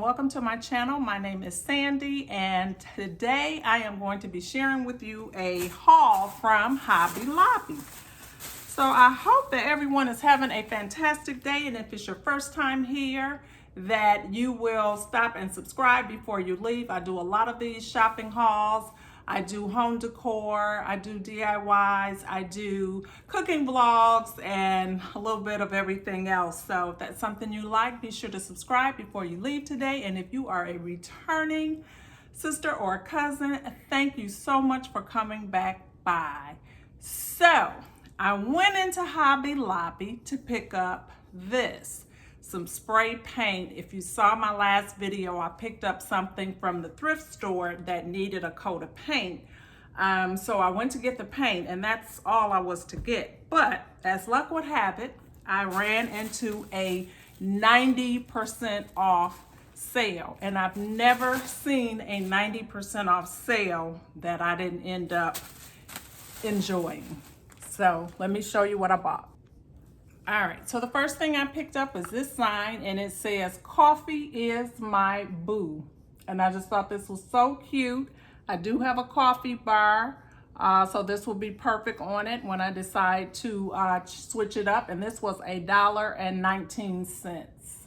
welcome to my channel. My name is Sandy, and today I am going to be sharing with you a haul from Hobby Lobby. So I hope that everyone is having a fantastic day, and if it's your first time here, that you will stop and subscribe before you leave. I do a lot of these shopping hauls. I do home decor, I do DIYs, I do cooking vlogs, and a little bit of everything else. So if that's something you like, be sure to subscribe before you leave today. And if you are a returning sister or cousin, thank you so much for coming back by. So I went into Hobby Lobby to pick up some spray paint. If you saw my last video, I picked up something from the thrift store that needed a coat of paint. So I went to get the paint, and that's all I was to get. But as luck would have it, I ran into a 90% off sale, and I've never seen a 90% off sale that I didn't end up enjoying. So let me show you what I bought. All right, so the first thing I picked up is this sign, and it says, "Coffee is my boo." And I just thought this was so cute. I do have a coffee bar, so this will be perfect on it when I decide to switch it up. And this was $1.19.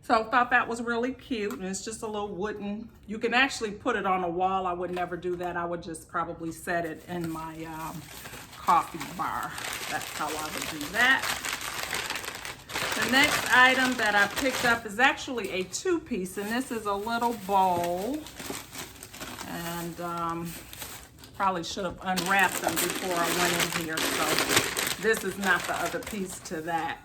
So I thought that was really cute, and it's just a little wooden. You can actually put it on a wall. I would never do that. I would just probably set it in my coffee bar. That's how I would do that. The next item that I picked up is actually a two-piece, and this is a little bowl. And probably should have unwrapped them before I went in here, so this is not the other piece to that.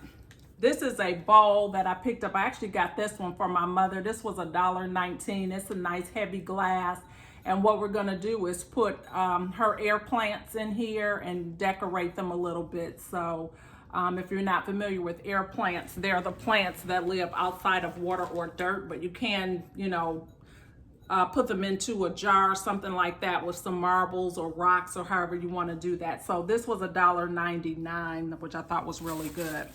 This is a bowl that I picked up. I actually got this one for my mother. This was $1.19. It's a nice heavy glass. And what we're gonna do is put her air plants in here and decorate them a little bit. So if you're not familiar with air plants, they're the plants that live outside of water or dirt, but you can, put them into a jar, something like that, with some marbles or rocks or however you want to do that. So this was $1.99, which I thought was really good.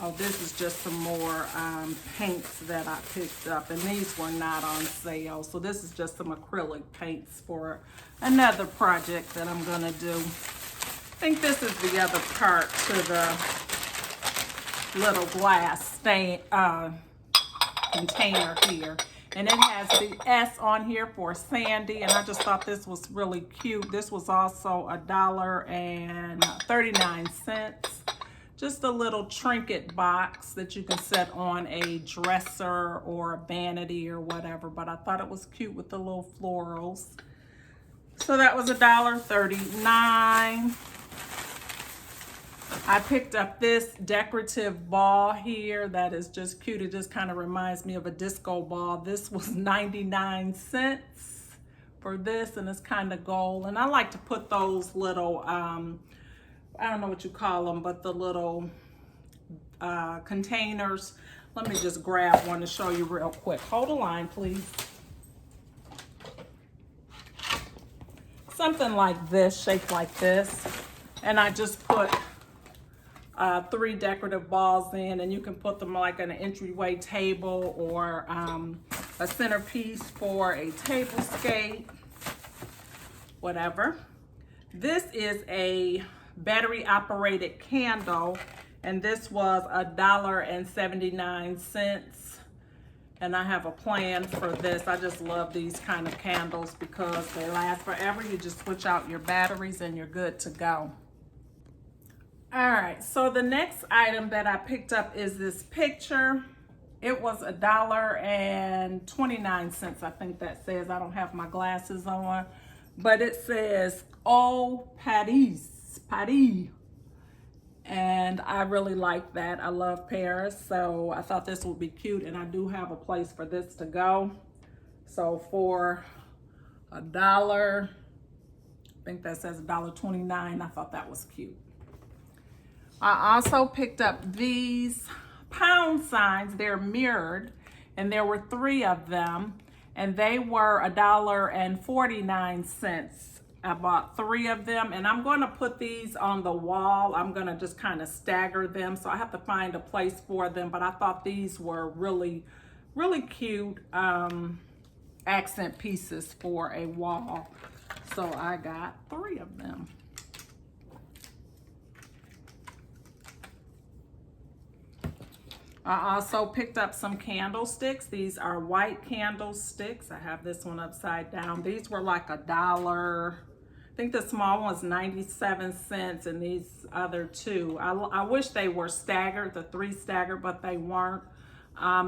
Oh, this is just some more paints that I picked up, and these were not on sale. So this is just some acrylic paints for another project that I'm gonna do. I think this is the other part to the little glass container here. And it has the S on here for Sandy, and I just thought this was really cute. This was also $1.39. Just a little trinket box that you can set on a dresser or a vanity or whatever, but I thought it was cute with the little florals. So that was $1.39. I picked up this decorative ball here that is just cute. It just kind of reminds me of a disco ball. This was 99 cents for this, and it's kind of gold. And I like to put those little, I don't know what you call them, but the little containers. Let me just grab one to show you real quick. Hold the line, please. Something like this, shaped like this. And I just put 3 decorative balls in, and you can put them like on an entryway table or a centerpiece for a tablescape, whatever. This is a battery operated candle, and this was $1.79. And I have a plan for this. I just love these kind of candles because they last forever. You just switch out your batteries and you're good to go. All right, so the next item that I picked up is this picture. It was $1.29, I think that says. I don't have my glasses on, but it says, "Oh, Paris." And I really like that. I love Paris, so I thought this would be cute, and I do have a place for this to go. So for $1, I think that says $1.29, I thought that was cute. I also picked up these pound signs. They're mirrored, and there were 3 of them, and they were $1.49 I bought 3 of them, and I'm going to put these on the wall. I'm going to just kind of stagger them, so I have to find a place for them, but I thought these were really, really cute accent pieces for a wall. So I got 3 of them. I also picked up some candlesticks. These are white candlesticks. I have this one upside down. These were like $1. I think the small one was 97 cents, and these other 2. I wish they were staggered, the 3 staggered, but they weren't.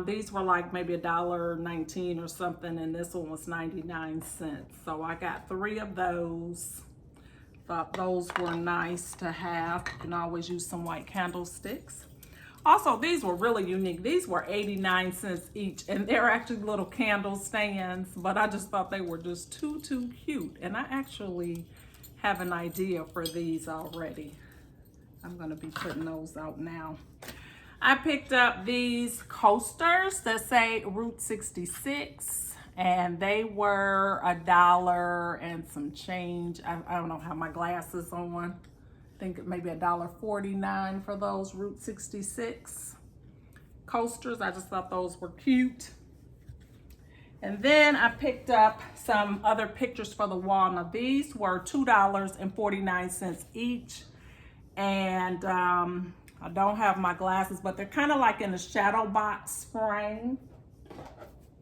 These were like maybe $1.19 or something, and this one was 99 cents. So I got 3 of those. Thought those were nice to have. You can always use some white candlesticks. Also, these were really unique. These were 89 cents each, and they're actually little candle stands, but I just thought they were just too cute. And I actually have an idea for these already. I'm gonna be putting those out now. I picked up these coasters that say Route 66, and they were $1 and some change. I don't know, have my glasses on. I think maybe $1.49 for those Route 66 coasters. I just thought those were cute. And then I picked up some other pictures for the wall. Now these were $2.49 each. And I don't have my glasses, but they're kind of like in a shadow box frame.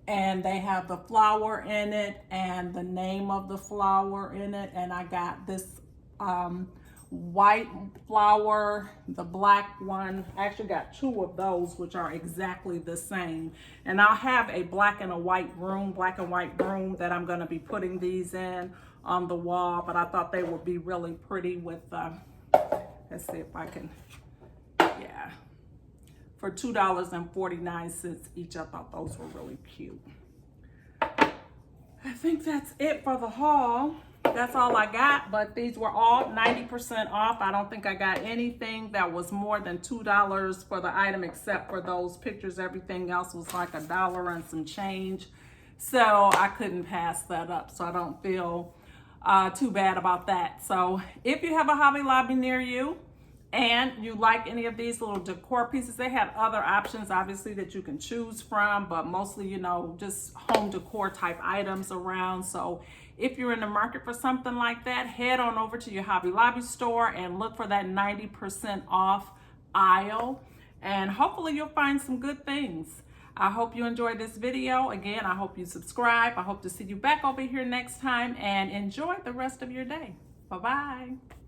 And they have the flower in it and the name of the flower in it. And I got this white flower, the black one. I actually got 2 of those, which are exactly the same. And I'll have a black and white room that I'm going to be putting these in on the wall. But I thought they would be really pretty with, let's see if I can, yeah. For $2.49 each, I thought those were really cute. I think that's it for the haul. That's all I got, but these were all 90% off. I don't think I got anything that was more than $2 for the item except for those pictures. Everything else was like $1 and some change. So I couldn't pass that up, so I don't feel too bad about that. So if you have a Hobby Lobby near you and you like any of these little decor pieces, they have other options obviously that you can choose from, but mostly, you know, just home decor type items around. So if you're in the market for something like that, head on over to your Hobby Lobby store and look for that 90% off aisle, and hopefully you'll find some good things. I hope you enjoyed this video. Again, I hope you subscribe. I hope to see you back over here next time, and enjoy the rest of your day. Bye-bye.